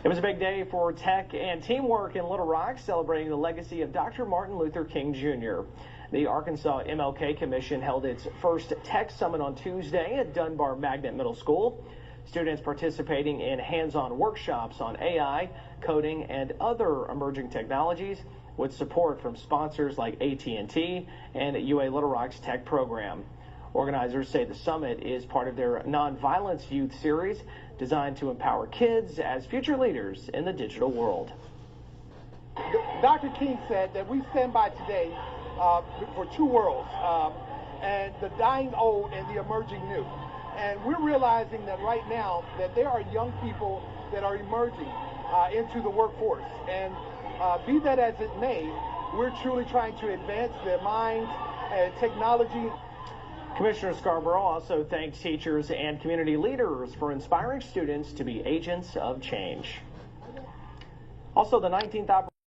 It was a big day for tech and teamwork in Little Rock, celebrating the legacy of Dr. Martin Luther King Jr. The Arkansas MLK Commission held its first Tech Summit on Tuesday at Dunbar Magnet Middle School. Students participating in hands-on workshops on AI, coding, and other emerging technologies with support from sponsors like AT&T and UA Little Rock's tech program. Organizers say the summit is part of their Nonviolence Youth series, designed to empower kids as future leaders in the digital world. Dr. King said that we stand by today for two worlds, and the dying old and the emerging new. And we're realizing that right now that there are young people that are emerging into the workforce. And be that as it may, we're truly trying to advance their minds and technology. Commissioner Scarborough also thanked teachers and community leaders for inspiring students to be agents of change. Also, the 19th